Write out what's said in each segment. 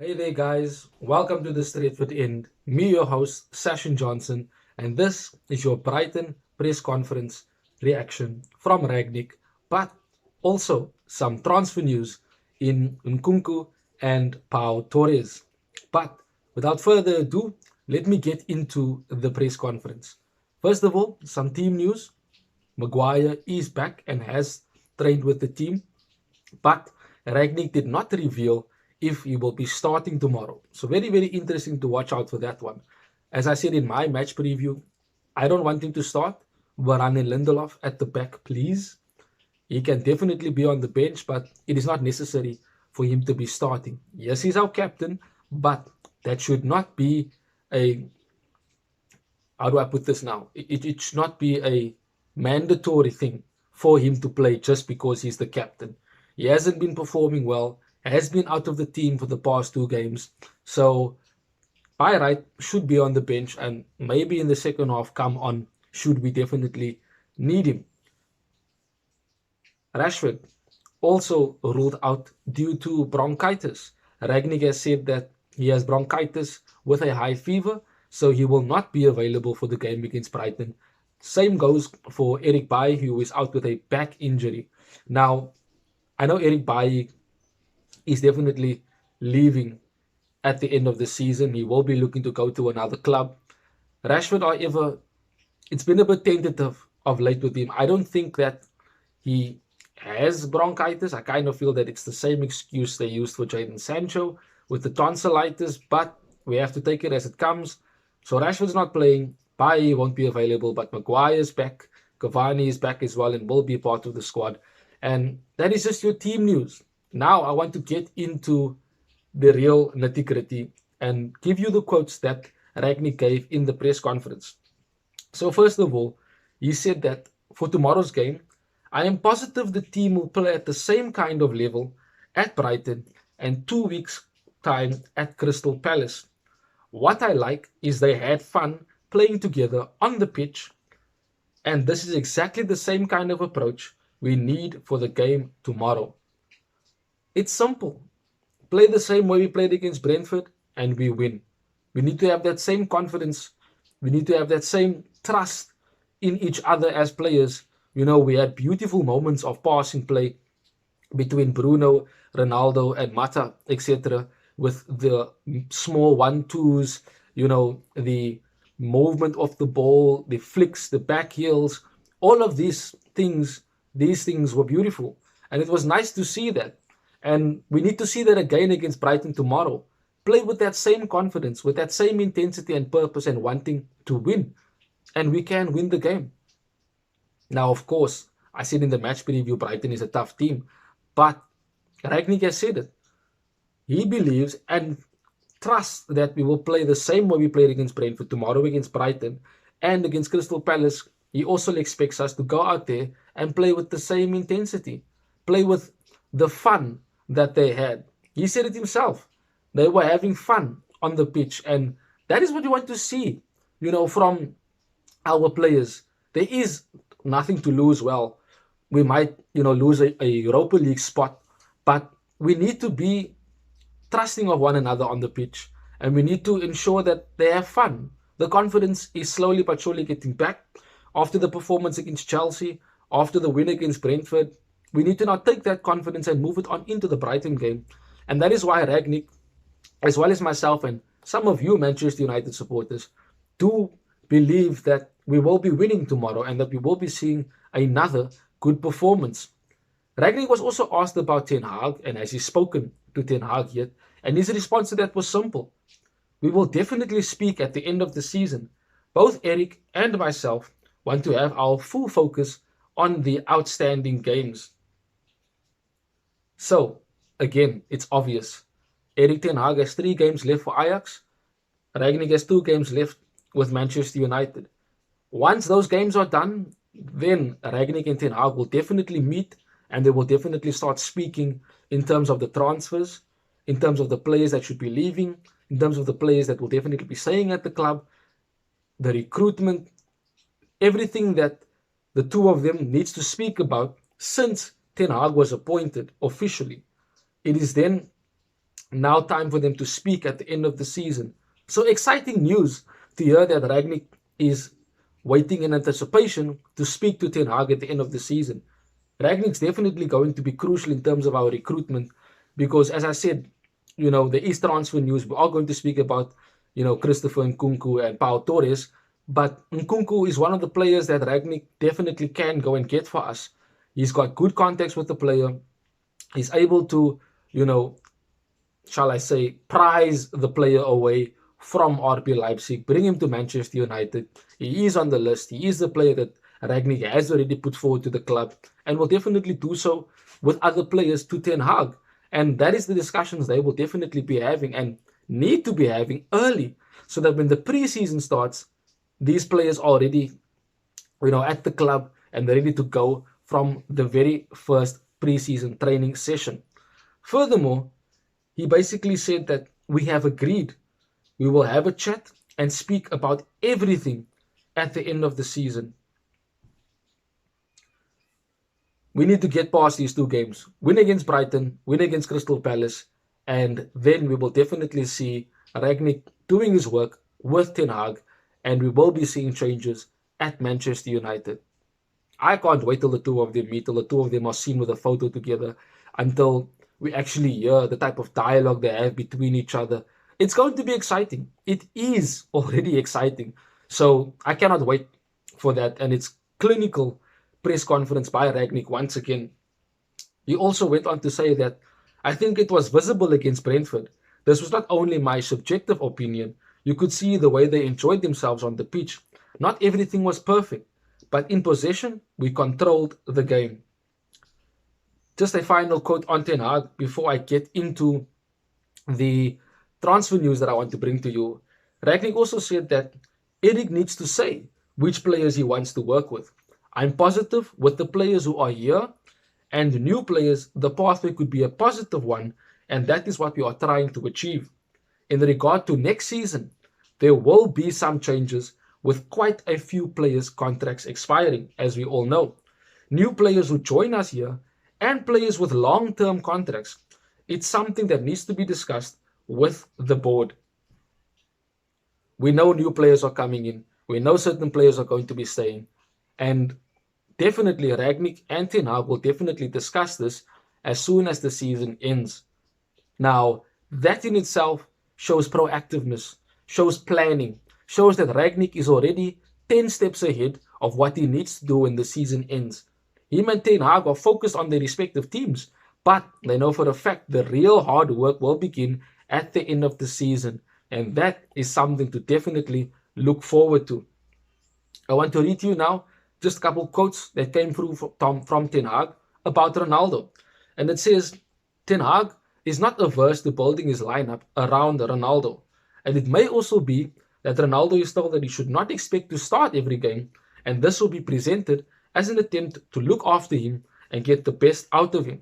Hey there, guys. Welcome to the Straightforward End. Me, your host, Sashin Johnson, and this is your Brighton press conference reaction from Rangnick, but also some transfer news in Nkunku and Pau Torres. But without further ado, let me get into the press conference. First of all, some team news. Maguire is back and has trained with the team. But Ragnick did not reveal if he will be starting tomorrow. So very, very interesting to watch out for that one. As I said in my match preview, I don't want him to start. Varane and Lindelof at the back, please. He can definitely be on the bench, but it is not necessary for him to be starting. Yes, he's our captain, but that should not be a, how do I put this now? It should not be a mandatory thing for him to play just because he's the captain. He hasn't been performing well, has been out of the team for the past two games. So, by right, should be on the bench and maybe in the second half come on, should we definitely need him. Rashford also ruled out due to bronchitis. Ragnick has said that he has bronchitis with a high fever, so he will not be available for the game against Brighton. Same goes for Eric Bailly, who is out with a back injury. Now, I know Eric Bailly is definitely leaving at the end of the season. He will be looking to go to another club. Rashford, however, it's been a bit tentative of late with him. I don't think that he has bronchitis. I kind of feel that it's the same excuse they used for Jadon Sancho with the tonsillitis, but we have to take it as it comes. So Rashford's not playing. Bailly won't be available, but Maguire's back. Cavani is back as well and will be part of the squad. And that is just your team news. Now I want to get into the real nitty gritty and give you the quotes that Ragnick gave in the press conference. So, first of all, he said that for tomorrow's game, I am positive the team will play at the same kind of level at Brighton and 2 weeks' time at Crystal Palace. What I like is they had fun playing together on the pitch, and this is exactly the same kind of approach we need for the game tomorrow. It's simple. Play the same way we played against Brentford and we win. We need to have that same confidence. We need to have that same trust in each other as players. We had beautiful moments of passing play between Bruno, Ronaldo, and Mata, etc., with the small one-twos, the movement of the ball, the flicks, the back heels, all of these things were beautiful. And it was nice to see that. And we need to see that again against Brighton tomorrow. Play with that same confidence, with that same intensity and purpose and wanting to win. And we can win the game. Now, of course, I said in the match preview, Brighton is a tough team. But Ragnick has said it. He believes and trusts that we will play the same way we played against Brentford tomorrow against Brighton and against Crystal Palace. He also expects us to go out there and play with the same intensity, play with the fun that they had. He said it himself. They were having fun on the pitch, and that is what you want to see, from our players. There is nothing to lose. Well, we might, lose a Europa League spot, but we need to be trusting of one another on the pitch, and we need to ensure that they have fun. The confidence is slowly but surely getting back after the performance against Chelsea, after the win against Brentford. We need to now take that confidence and move it on into the Brighton game. And that is why Ragnick, as well as myself and some of you Manchester United supporters, do believe that we will be winning tomorrow and that we will be seeing another good performance. Ragnick was also asked about Ten Hag and has he spoken to Ten Hag yet? And his response to that was simple. We will definitely speak at the end of the season. Both Eric and myself want to have our full focus on the outstanding games. So, again, it's obvious. Erik ten Hag has 3 games left for Ajax. Ragnick has 2 games left with Manchester United. Once those games are done, then Ragnick and Ten Hag will definitely meet and they will definitely start speaking in terms of the transfers, in terms of the players that should be leaving, in terms of the players that will definitely be staying at the club, the recruitment, everything that the two of them needs to speak about since Ten Hag was appointed officially. It is then Now time for them to speak at the end of the season. So exciting news to hear that Rangnick is waiting in anticipation to speak to Ten Hag at the end of the season. Rangnick's definitely going to be crucial in terms of our recruitment because, as I said, there is transfer news. We are going to speak about, Christopher Nkunku and Pau Torres, but Nkunku is one of the players that Rangnick definitely can go and get for us. He's got good contacts with the player. He's able to, you know, shall I say, prize the player away from RB Leipzig, bring him to Manchester United. He is on the list. He is the player that Rangnick has already put forward to the club and will definitely do so with other players to Ten Hag. And that is the discussions they will definitely be having and need to be having early so that when the preseason starts, these players are already, at the club and they're ready to go from the very first preseason training session. Furthermore, he basically said that we have agreed we will have a chat and speak about everything at the end of the season. We need to get past these two games. Win against Brighton, win against Crystal Palace, and then we will definitely see Rangnick doing his work with Ten Hag, and we will be seeing changes at Manchester United. I can't wait till the two of them meet, till the two of them are seen with a photo together, until we actually hear the type of dialogue they have between each other. It's going to be exciting. It is already exciting. So I cannot wait for that. And it's clinical press conference by Rangnick once again. He also went on to say that I think it was visible against Brentford. This was not only my subjective opinion. You could see the way they enjoyed themselves on the pitch. Not everything was perfect, but in possession, we controlled the game. Just a final quote on Ten Hag before I get into the transfer news that I want to bring to you. Rangnick also said that Eric needs to say which players he wants to work with. I'm positive with the players who are here and new players, the pathway could be a positive one, and that is what we are trying to achieve. In regard to next season, there will be some changes with quite a few players' contracts expiring, as we all know. New players who join us here and players with long-term contracts. It's something that needs to be discussed with the board. We know new players are coming in. We know certain players are going to be staying. And definitely Rangnick and Ten Hag will definitely discuss this as soon as the season ends. Now, that in itself shows proactiveness, shows planning, shows that Rangnick is already 10 steps ahead of what he needs to do when the season ends. Him and Ten Hag are focused on their respective teams, but they know for a fact the real hard work will begin at the end of the season, and that is something to definitely look forward to. I want to read to you now just a couple quotes that came through from Ten Hag about Ronaldo. And it says, Ten Hag is not averse to building his lineup around Ronaldo. And it may also be that Ronaldo is told that he should not expect to start every game, and this will be presented as an attempt to look after him and get the best out of him.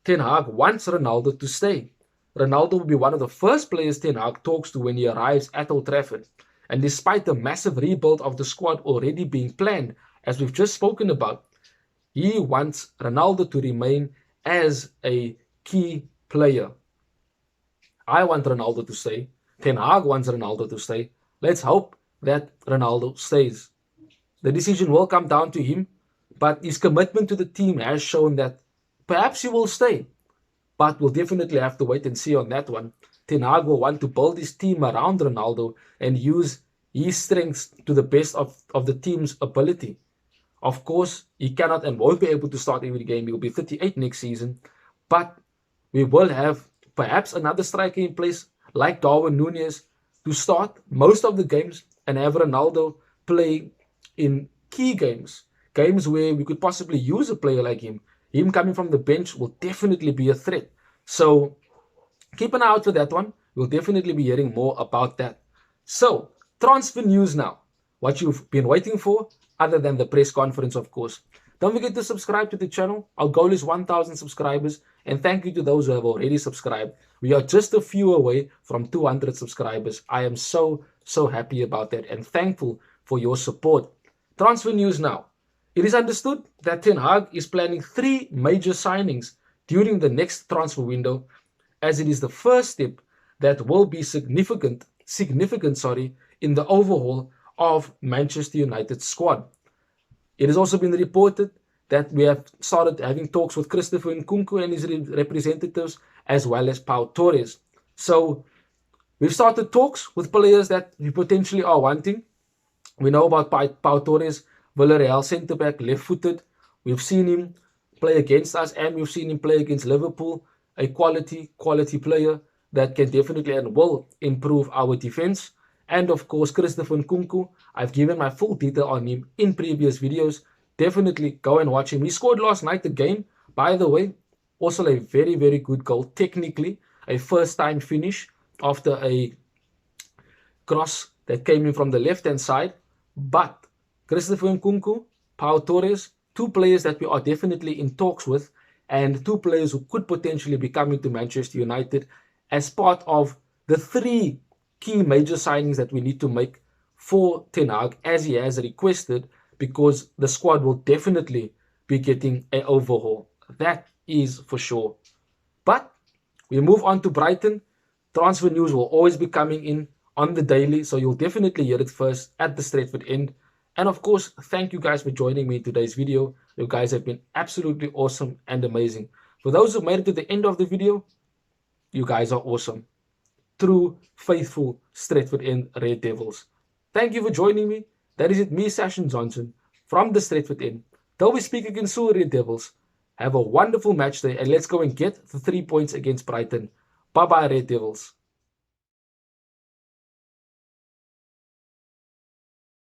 Ten Hag wants Ronaldo to stay. Ronaldo will be one of the first players Ten Hag talks to when he arrives at Old Trafford. And despite the massive rebuild of the squad already being planned, as we've just spoken about, he wants Ronaldo to remain as a key player. I want Ronaldo to stay. Ten Hag wants Ronaldo to stay. Let's hope that Ronaldo stays. The decision will come down to him, but his commitment to the team has shown that perhaps he will stay. But we'll definitely have to wait and see on that one. Ten Hag will want to build his team around Ronaldo and use his strengths to the best of the team's ability. Of course, he cannot and won't be able to start every game. He will be 38 next season. But we will have perhaps another striker in place like Darwin Núñez to start most of the games and have Ronaldo play in key games. Games where we could possibly use a player like him. Him coming from the bench will definitely be a threat. So keep an eye out for that one. We'll definitely be hearing more about that. So, transfer news now. What you've been waiting for, other than the press conference, of course. Don't forget to subscribe to the channel. Our goal is 1,000 subscribers. And thank you to those who have already subscribed. We are just a few away from 200 subscribers. I am so happy about that and thankful for your support. Transfer news now. It is understood that Ten Hag is planning 3 major signings during the next transfer window. as it is the first step that will be significant, in the overhaul of Manchester United's squad. It has also been reported that we have started having talks with Christopher Nkunku and his representatives, as well as Pau Torres. So we've started talks with players that we potentially are wanting. We know about Pau Torres, Villarreal centre-back, left-footed. We've seen him play against us, and we've seen him play against Liverpool, a quality player that can definitely and will improve our defense. And of course, Christopher Nkunku, I've given my full detail on him in previous videos. Definitely go and watch him. He scored last night again, by the way. Also a very, very good goal. Technically, a first-time finish after a cross that came in from the left-hand side. But Christopher Nkunku, Pau Torres, two players that we are definitely in talks with, and two players who could potentially be coming to Manchester United as part of the three key major signings that we need to make for Ten Hag, as he has requested, because the squad will definitely be getting an overhaul. That is for sure. But we move on to Brighton. Transfer news will always be coming in on the daily, so you'll definitely hear it first at the Stretford End. And of course, thank you guys for joining me in today's video. You guys have been absolutely awesome and amazing. For those who made it to the end of the video, you guys are awesome. True, faithful Stretford End Red Devils. Thank you for joining me. That is it, me, Sashin Johnson, from the Stretford End. Till we speak again soon, Red Devils. Have a wonderful match day, and let's go and get the 3 points against Brighton. Bye-bye, Red Devils.